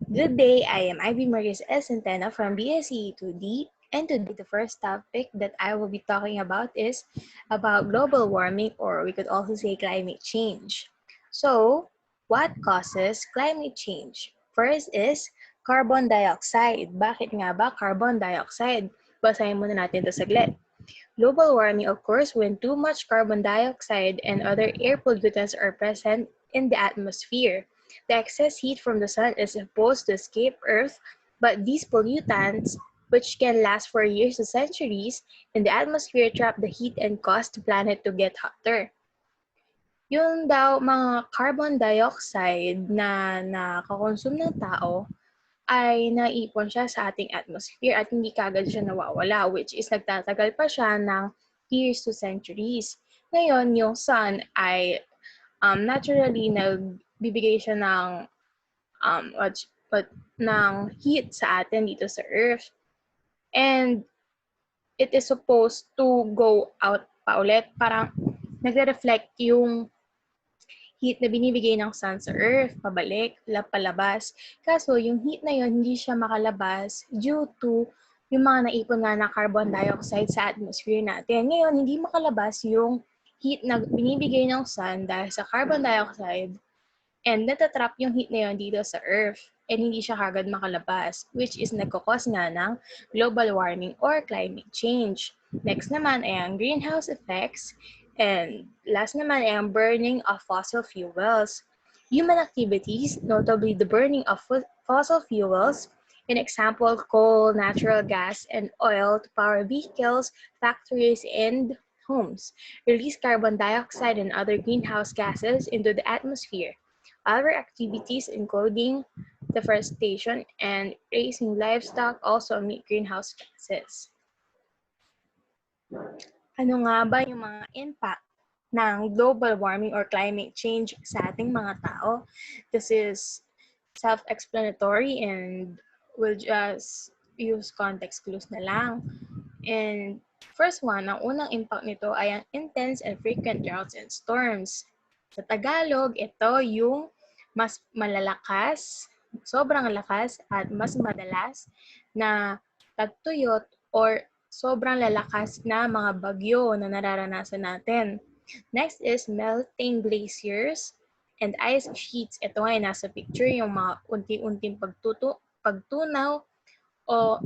Good day, I am Mariz Centeno from BSc 2D, and today the first topic that I will be talking about is about global warming, or we could also say climate change. So, what causes climate change? First is carbon dioxide. Bakit nga ba carbon dioxide? Basahin muna natin ito saglit. Global warming occurs when too much carbon dioxide and other air pollutants are present in the atmosphere. The excess heat from the sun is supposed to escape Earth, but these pollutants, which can last for years to centuries, in the atmosphere trap the heat and cause the planet to get hotter. Yung daw mga carbon dioxide na nakakonsume ng tao ay naipon siya sa ating atmosphere at hindi kaagad siya nawawala, which is nagtatagal pa siya ng years to centuries. Ngayon, yung sun ay naturally nagbibigay siya ng ng heat sa atin dito sa Earth. And it is supposed to go out pa ulit. Parang nagre-reflect yung heat na binibigay ng sun sa Earth, pabalik, palabas. Kaso, yung heat na yun, hindi siya makalabas due to yung mga naipon nga na carbon dioxide sa atmosphere natin. Ngayon, hindi makalabas yung heat na binibigay ng sun dahil sa carbon dioxide and natatrap yung heat na yun dito sa Earth and hindi siya kagad makalabas, which is nagkakos nga ng global warming or climate change. Next naman ay ang greenhouse effects, and last naman ay ang burning of fossil fuels. Human activities, notably the burning of fossil fuels, in example, coal, natural gas, and oil to power vehicles, factories, and homes, release carbon dioxide and other greenhouse gases into the atmosphere. Other activities, including deforestation and raising livestock, also emit greenhouse gases. Ano nga ba yung mga impact ng global warming or climate change sa ating mga tao? This is self-explanatory and we'll just use context clues na lang. And first one, ang unang impact nito ay ang intense and frequent droughts and storms. Sa Tagalog, ito yung mas malalakas, sobrang lakas at mas madalas na tagtuyot or sobrang lalakas na mga bagyo na nararanasan natin. Next is melting glaciers and ice sheets. Ito ay nasa picture, yung mga unti-unting pagtunaw o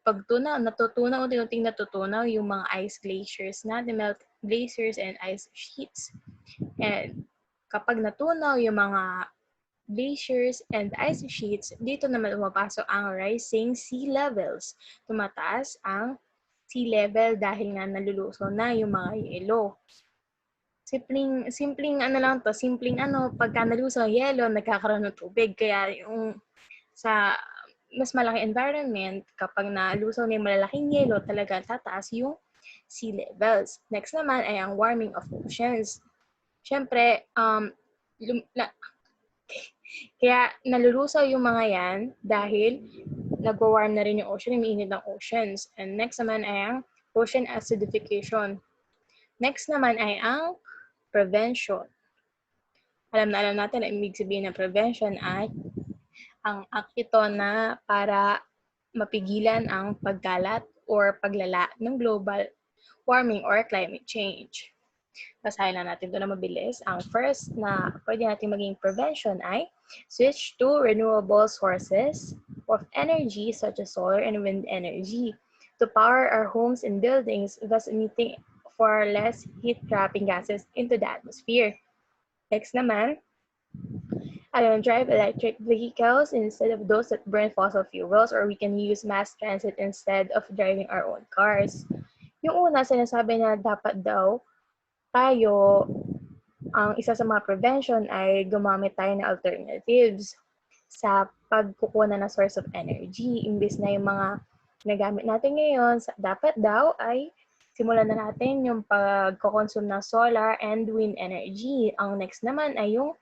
unti-unting natutunaw yung mga ice glaciers na, the melt glaciers and ice sheets. And kapag natunaw yung mga glaciers and ice sheets, dito naman umapasok ang rising sea levels. Tumataas ang sea level dahil nga nalulusaw na yung mga yelo. Simpleng pagka nalusaw ang yelo, nagkakaroon ng tubig. Kaya yung sa mas malaki environment, kapag nalusaw na yung malalaking yelo, talaga tataas yung sea levels. Next naman ay ang warming of oceans. Siyempre, kaya nalulusaw yung mga yan dahil nagwa-warm na rin yung ocean, umiinit ng oceans. And next naman ay ang ocean acidification. Next naman ay ang prevention. Alam natin na ibig sabihin ng prevention ay ang act ito na para mapigilan ang pagkalat or paglala ng global warming or climate change. Basahin lang natin ito na mabilis. Ang first na pwede natin maging prevention ay switch to renewable sources of energy such as solar and wind energy to power our homes and buildings, thus emitting far less heat-trapping gases into the atmosphere. Next naman, drive electric vehicles instead of those that burn fossil fuels, or we can use mass transit instead of driving our own cars. Yung una, sinasabi na dapat daw tayo, ang isa sa mga prevention ay gumamit tayo ng alternatives sa pagkukuha ng source of energy. Imbis na yung mga nagamit natin ngayon, dapat daw ay simulan na natin yung pagkukonsume ng solar and wind energy. Ang next naman ay yung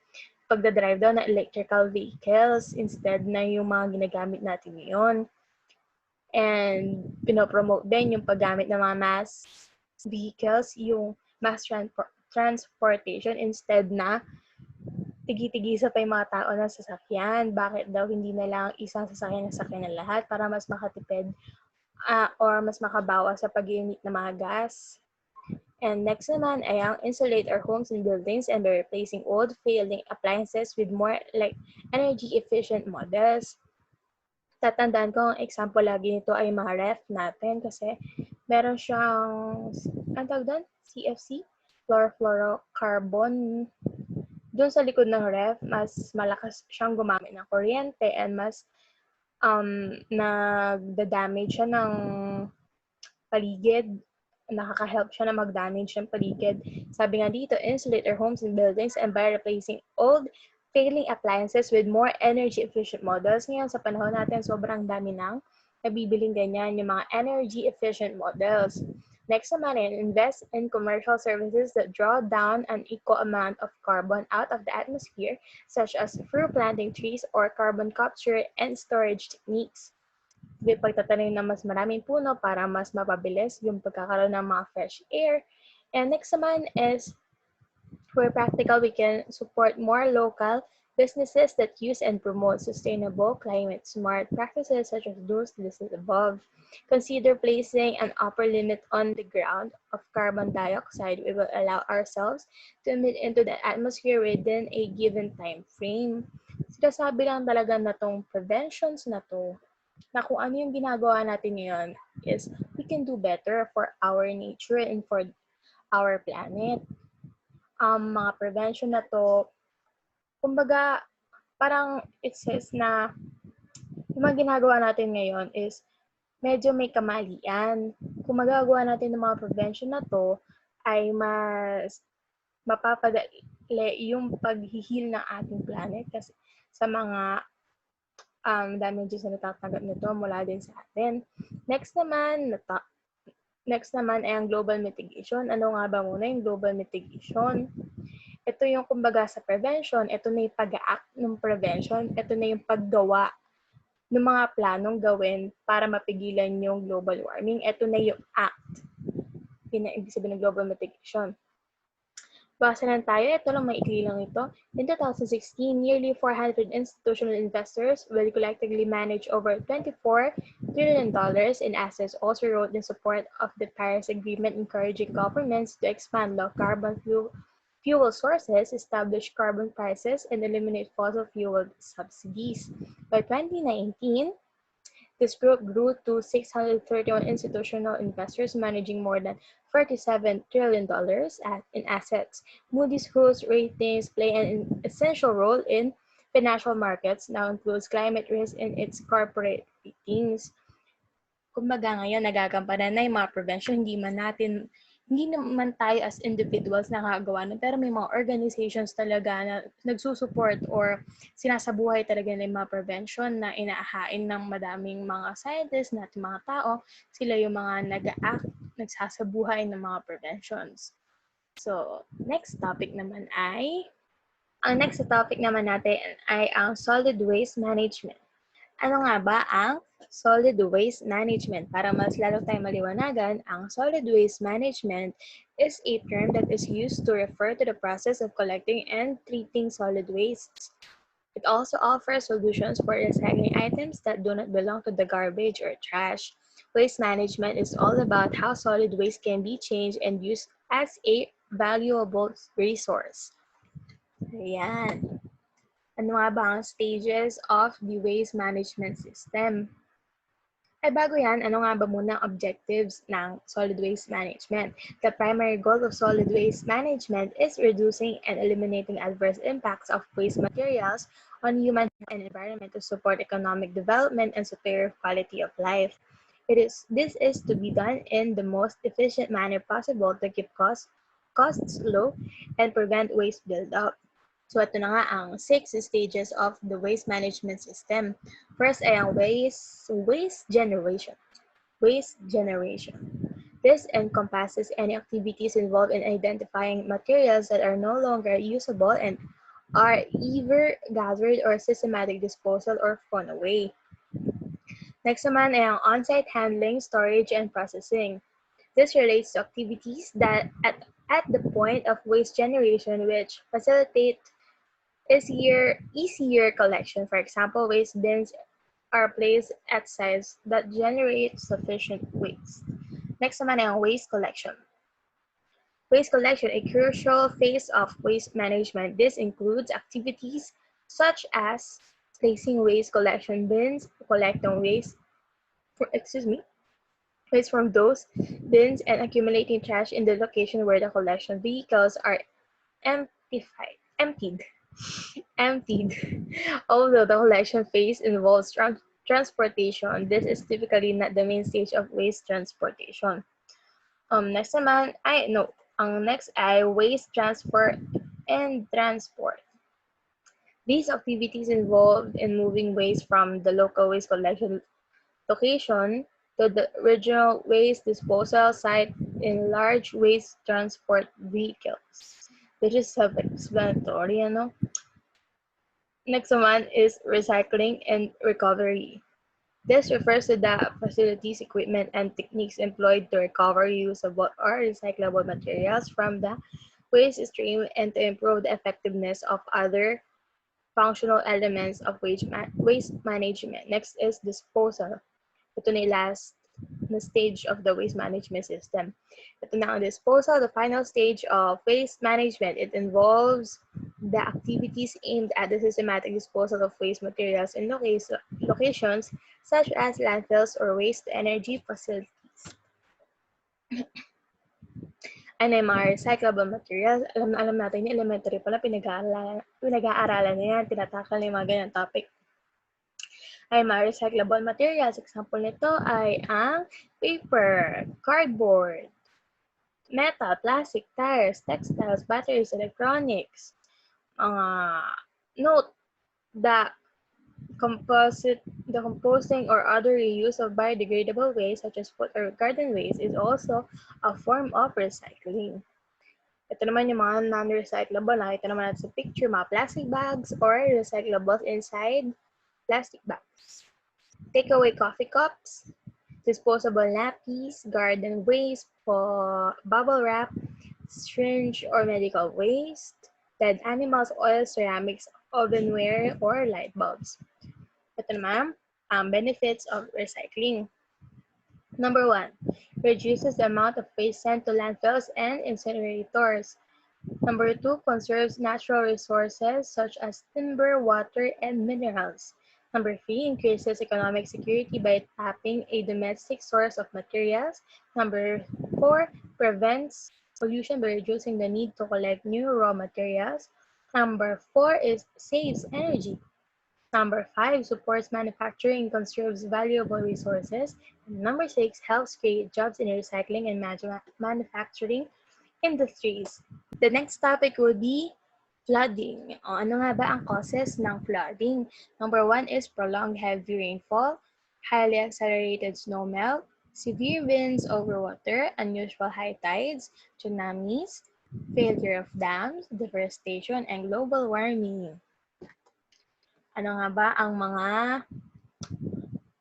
pagdadrive daw ng electrical vehicles instead na yung mga ginagamit natin ngayon. And pinopromote din yung paggamit ng mga mass vehicles, yung mass transportation instead na tigisa pa yung mga tao ng sasakyan. Bakit daw hindi na lang isang sasakyan ng lahat para mas makatipid or mas makabawas sa pag-iinit ng mga gas. And next naman ay ang insulate our homes and buildings and by replacing old failing appliances with more like energy efficient models. Tatandaan ko ang example lagi nito ay mga ref natin kasi meron siyang, ang tawag doon? CFC? Chlorofluorocarbon. Doon sa likod ng ref, mas malakas siyang gumamit ng kuryente and mas nagda-damage siya ng paligid. Nakaka-help siya na mag-damage ng paligid. Sabi nga dito, insulate our homes and buildings and by replacing old failing appliances with more energy-efficient models. Ngayon, sa panahon natin, sobrang dami nang nabibiling ganyan, yung mga energy-efficient models. Next naman, invest in commercial services that draw down an equal amount of carbon out of the atmosphere, such as through planting trees or carbon capture and storage techniques. Pagtatanim ng mas maraming puno para mas mapabilis yung pagkakaroon ng mga fresh air. And next naman is, where practical, we can support more local businesses that use and promote sustainable, climate-smart practices such as those listed above. Consider placing an upper limit on the ground of carbon dioxide. We will allow ourselves to emit into the atmosphere within a given time frame. Sinasabi lang talaga na tong preventions na to, na kung ano yung ginagawa natin ngayon is we can do better for our nature and for our planet. Mga prevention na to, kumbaga, parang it says na yung mga ginagawa natin ngayon is medyo may kamalian. Kung magagawa natin ng mga prevention na to, ay mas mapapadali yung paghihil ng ating planet kasi sa mga damages na natatanggap nito mula din sa atin. Next naman ay ang global mitigation. Ano nga ba muna yung global mitigation? Ito yung kumbaga sa prevention, ito na yung pag-act ng prevention, ito na yung paggawa ng mga planong gawin para mapigilan yung global warming. Ito na yung act. Ibig sabihin ng global mitigation. Basa lang tayo, ito lang, maikli lang ito. In 2016, nearly 400 institutional investors will collectively manage over $24 trillion in assets, also wrote in support of the Paris Agreement, encouraging governments to expand low-carbon fuel sources, establish carbon prices, and eliminate fossil fuel subsidies. By 2019, this group grew to 631 institutional investors managing more than $47 trillion in assets. Moody's, whose ratings play an essential role in financial markets, now includes climate risk in its corporate ratings. Kumbaga ngayon, nagagampanan na yung mga prevention, hindi naman tayo as individuals nakagawa nun, pero may mga organizations talaga na nagsusupport or sinasabuhay talaga ng mga prevention na inaahain ng madaming mga scientists natin mga tao. Sila yung mga nag-act, nagsasabuhay ng mga preventions. So, next topic naman natin ay ang solid waste management. Ano nga ba ang solid waste management? Para mas lalo tayong maliwanagan, ang solid waste management is a term that is used to refer to the process of collecting and treating solid wastes. It also offers solutions for recycling items that do not belong to the garbage or trash. Waste management is all about how solid waste can be changed and used as a valuable resource. Ayan. Ano nga ba ang stages of the waste management system? Ay bago yan, ano nga ba muna ang objectives ng solid waste management? The primary goal of solid waste management is reducing and eliminating adverse impacts of waste materials on human and environment to support economic development and superior quality of life. This is to be done in the most efficient manner possible to keep costs low and prevent waste buildup. So ito na nga ang 6 stages of the waste management system. First ay ang waste generation. Waste generation. This encompasses any activities involved in identifying materials that are no longer usable and are either gathered or systematic disposal or thrown away. Next naman ay ang on-site handling, storage, and processing. This relates to activities that at the point of waste generation which facilitate Easier collection. For example, waste bins are placed at sites that generate sufficient waste. Next naman ay ang waste collection. Waste collection, a crucial phase of waste management. This includes activities such as placing waste collection bins, collecting waste, waste from those bins, and accumulating trash in the location where the collection vehicles are emptied. Emptied. Although the collection phase involves transportation, this is typically not the main stage of waste transportation. Next naman ay no, ang next ay waste transfer and transport. These activities involved in moving waste from the local waste collection location to the regional waste disposal site in large waste transport vehicles. This is self-explanatory, ano? Next one is recycling and recovery. This refers to the facilities, equipment, and techniques employed to recover usable or recyclable materials from the waste stream and to improve the effectiveness of other functional elements of waste management. Next is disposal. Ito na yung last na stage of the waste management system. Ito na ang disposal, the final stage of waste management. It involves the activities aimed at the systematic disposal of waste materials in locations such as landfills or waste-to-energy facilities. Ano yung mga recyclable materials? Alam natin yung elementary pala, pinag-aaralan na yan, tinatakal na yung mga ganyan topic. Ay mga recyclable materials. Example nito ay ang paper, cardboard, metal, plastic, tires, textiles, batteries, electronics. Note that composting or other reuse of biodegradable waste such as food or garden waste is also a form of recycling. Ito naman yung mga non-recyclable. Nakita naman natin sa picture, mga plastic bags or recyclables inside plastic bags. Takeaway coffee cups, disposable nappies, garden waste, bubble wrap, syringe or medical waste, dead animals, oil, ceramics, ovenware, or light bulbs. Ito naman, benefits of recycling. Number 1, reduces the amount of waste sent to landfills and incinerators. Number 2, conserves natural resources such as timber, water, and minerals. Number 3, increases economic security by tapping a domestic source of materials. Number 4, prevents pollution by reducing the need to collect new raw materials. Number 4 is saves energy. Number 5, supports manufacturing and conserves valuable resources. And number 6, helps create jobs in recycling and manufacturing industries. The next topic would be flooding. Ano nga ba ang causes ng flooding? Number 1 is prolonged heavy rainfall, highly accelerated snowmelt, severe winds over water, unusual high tides, tsunamis, failure of dams, deforestation, and global warming. Ano nga ba ang mga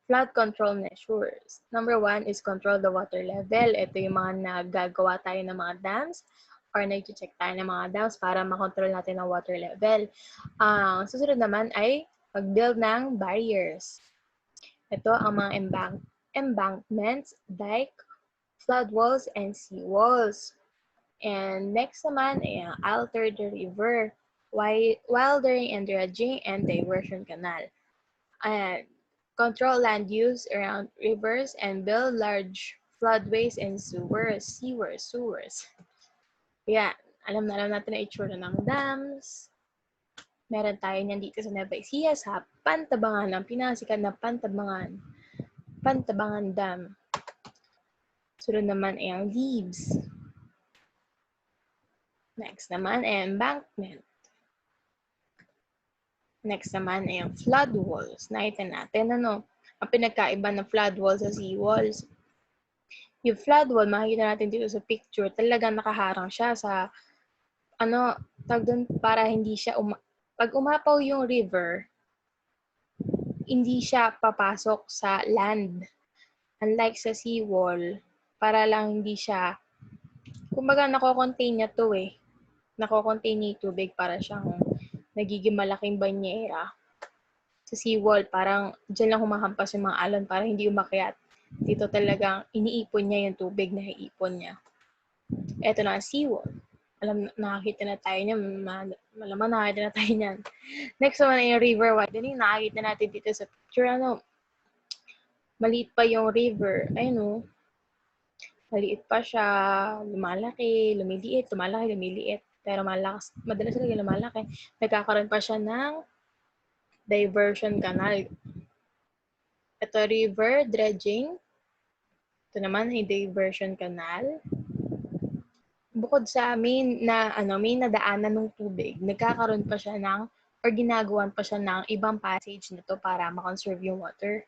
flood control measures? Number 1 is control the water level. Ito yung mga nagagawa tayo ng mga dams or nag-check tayo ng mga dams para makontrol natin ang water level. Ang susunod naman ay mag-build ng barriers. Ito ang mga embankments, dike, flood walls, and sea walls. And next naman ay alter the river, wildering and dredging, and diversion canal. And control land use around rivers and build large floodways and sewers. Yan. Alam natin na itsura ng dams. Meron tayo niyan dito sa Nueva Ecija sa Pantabangan, ang pinakasikat na Pantabangan Dam. Sunod naman ay ang leaves. Next naman ay embankment. Next naman ay ang flood walls. Nakita natin ang pinagkaiba ng flood walls sa sea walls. Yung flood wall, makikita natin dito sa picture, talagang nakaharang siya sa tag doon para hindi siya pag umapaw yung river, hindi siya papasok sa land. Unlike sa seawall, para lang hindi siya, kumbaga nako-contain niya to Nako-contain niya yung tubig para siyang nagiging malaking banyera sa seawall. Parang dyan lang humahampas yung mga alon para hindi umakyat. Dito talagang iniipon niya yung tubig na iipon niya. Ito na ang seawall. Nakakita na tayo niyan. Malamang nakakita na tayo niyan. Next one ay yung river widening. Nakakita natin dito sa picture. Maliit pa yung river. Ayun maliit pa siya, lumalaki, lumiliit, lumalaki, lumiliit. Pero madalas talaga lumalaki. Nagkakaroon pa siya ng diversion canal. Ito river dredging. Ito naman ay diversion canal. Bukod sa main nadaanan ng tubig, nagkakaroon pa siya or ginagawan pa siya ng ibang passage nito para ma-conserve yung water.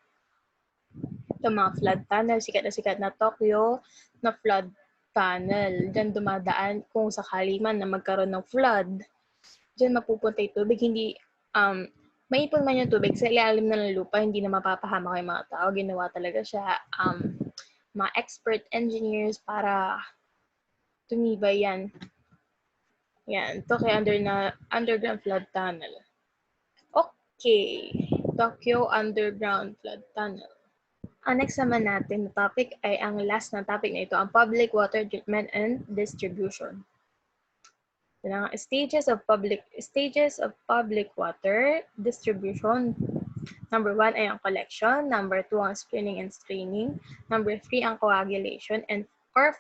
Ito mga flood tunnel, sikat na Tokyo na flood tunnel. Diyan dumadaan kung sakali man na magkaroon ng flood. Diyan mapupunta yung tubig, hindi maipon man yung tubig sa ilalim ng lupa, hindi na mapapahamak yung mga tao. Ginawa talaga siya mga expert engineers para tumibay yan. Yan, ito kay underground flood tunnel. Okay, Tokyo underground flood tunnel. Ang next naman natin na topic ay ang last na topic na ito, ang public water treatment and distribution. Stages of public water distribution. Number 1 ay ang collection, number 2 ang screening and straining, number 3 ang coagulation or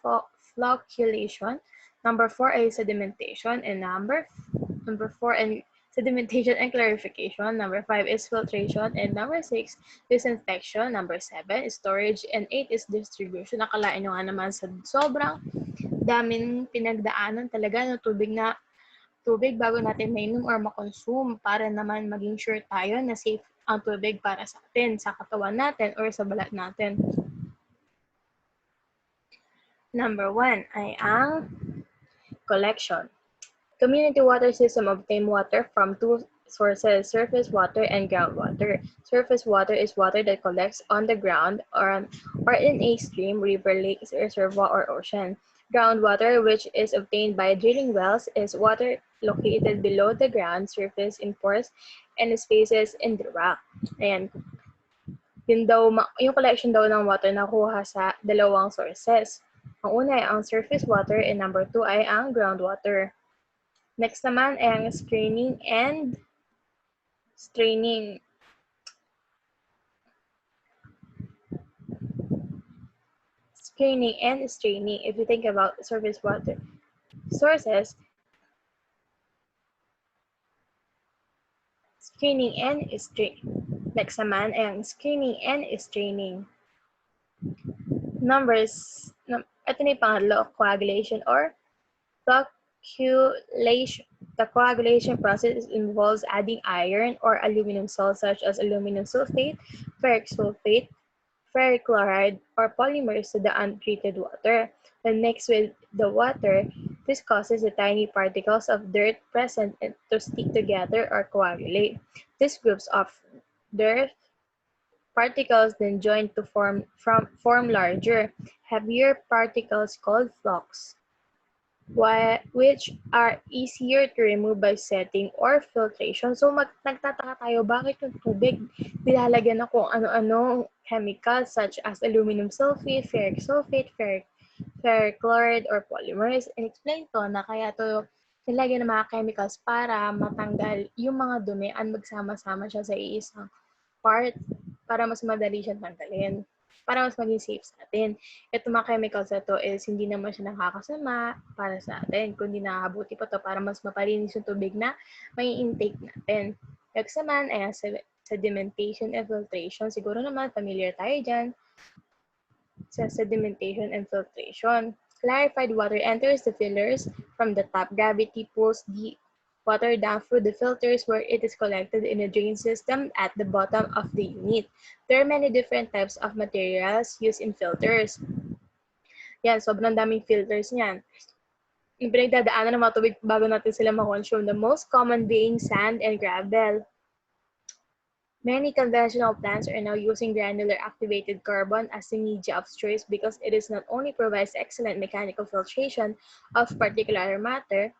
flocculation, number 4 ay sedimentation, and number 4 and sedimentation and clarification, number 5 is filtration, and number 6 disinfection, number 7 is storage, and 8 is distribution. Nakalain nyo nga naman sa sobrang daming pinagdaanan talaga ng tubig bago natin mainom or makonsume para naman maging sure tayo na safe ang tubig para sa atin, sa katawan natin, or sa balat natin. Number 1 ay ang collection. Community water system obtain water from two sources, surface water and groundwater. Surface water is water that collects on the ground or in a stream, river, lake, reservoir, or ocean. Groundwater, which is obtained by drilling wells, is water located below the ground surface in pores and spaces in the rock. Ayan. Yung collection daw ng water nakuha sa dalawang sources. Ang una ay ang surface water and number 2 ay ang groundwater. Next naman ay ang screening and straining. Screening and straining. If you think about surface water sources, screening and straining. Next naman ay ang screening and straining. Ito na yung pangatlo, coagulation or flocculation. The coagulation process involves adding iron or aluminum salts such as aluminum sulfate, ferric sulfate, ferric chloride, or polymers to the untreated water. When mixed with the water, this causes the tiny particles of dirt present to stick together or coagulate. These groups of dirt particles then join to form larger, heavier particles called flocks, which are easier to remove by setting or filtration. So nagtataka tayo, bakit yung tubig nilalagyan na kung ano-ano chemicals such as aluminum sulfate, ferric sulfate, ferric chloride, or polymers. And explain to na kaya to nilagyan ng mga chemicals para matanggal yung mga dumi at magsama-sama siya sa iisang part para mas madali siyang tanggalin, para mas maging safe sa atin. Ito mga chemicals na to is hindi naman siya nakakasama para sa atin, kundi nakakabuti pa to para mas mapalinis yung tubig na may intake natin. Next naman ay sedimentation and filtration. Siguro naman familiar tayo dyan sa sedimentation and filtration. Clarified water enters the fillers from the top. Gravity pulls the water down through the filters where it is collected in a drain system at the bottom of the unit. There are many different types of materials used in filters. Yan, sobrang daming filters niyan. Yung pinagdadaanan ng mga tubig bago natin sila ma-consume. The most common being sand and gravel. Many conventional plants are now using granular activated carbon as the media of choice because it is not only provides excellent mechanical filtration of particulate matter,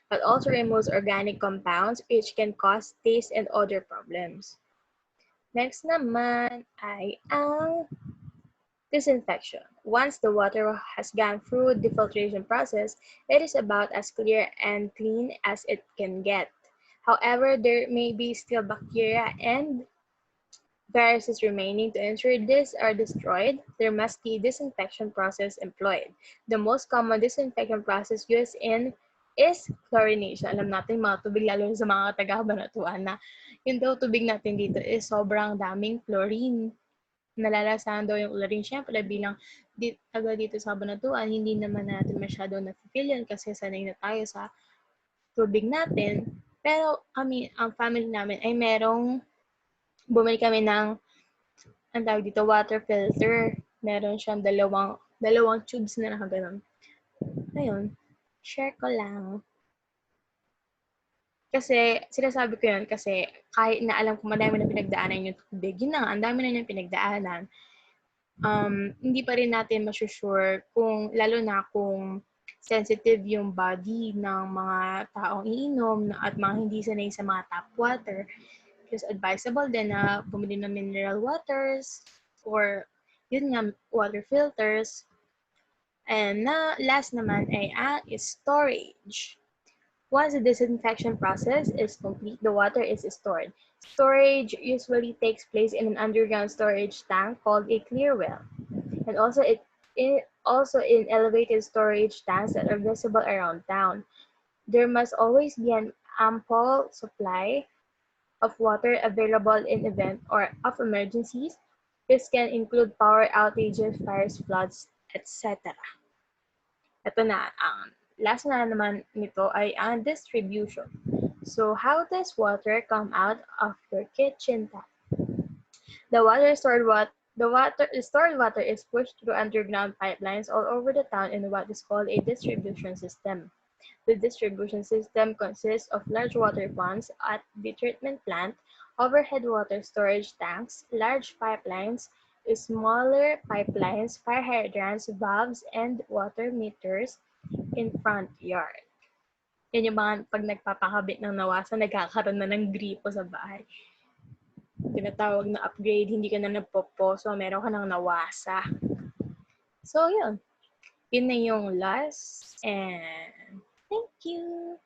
but also removes organic compounds which can cause taste and odor problems. Next naman ay ang disinfection. Once the water has gone through the filtration process, it is about as clear and clean as it can get. However, there may be still bacteria and viruses remaining. To ensure these are destroyed, there must be disinfection process employed. The most common disinfection process used in is chlorination. Alam natin mga tubig, lalo sa mga taga-Kabanatuan na yung daw tubig natin dito is sobrang daming chlorine. Nalalasahan daw yung chlorine. Siyempre, bilang taga dito sa Kabanatuan, hindi naman natin masyado na-feel yun kasi sanay na tayo sa tubig natin. Pero kami, ang family namin ay bumili kami ng ang tawag dito, water filter. Meron siyang dalawang tubes na nakaganon. Ayun, share ko lang. Kasi, sinasabi ko yun kasi kahit na alam ko madami na pinagdaanan yung tubig, yun na nga, ang dami na yung pinagdaanan. Hindi pa rin natin masusure kung, lalo na kung sensitive yung body ng mga taong iinom at mga hindi sanay sa mga tap water. It's advisable din na bumili ng mineral waters or yun nga, water filters. And last naman ay storage. Once the disinfection process is complete, the water is stored. Storage usually takes place in an underground storage tank called a clear well, and also in elevated storage tanks that are visible around town. There must always be an ample supply of water available in event or of emergencies. This can include power outages, fires, floods, etc. Ito na, ang last na naman nito ay ang distribution. So, how does water come out of your kitchen tap? The stored water is pushed through underground pipelines all over the town in what is called a distribution system. The distribution system consists of large water ponds at the treatment plant, overhead water storage tanks, large pipelines, smaller pipelines, fire hydrants, valves, and water meters in front yard. Yan yung mga pag nagpapakabit ng nawasa, nagkakaroon na ng gripo sa bahay. Tinatawag na upgrade, hindi ka na nagpoposo, meron ka ng nawasa. So, yun. Yun na yung last. And thank you.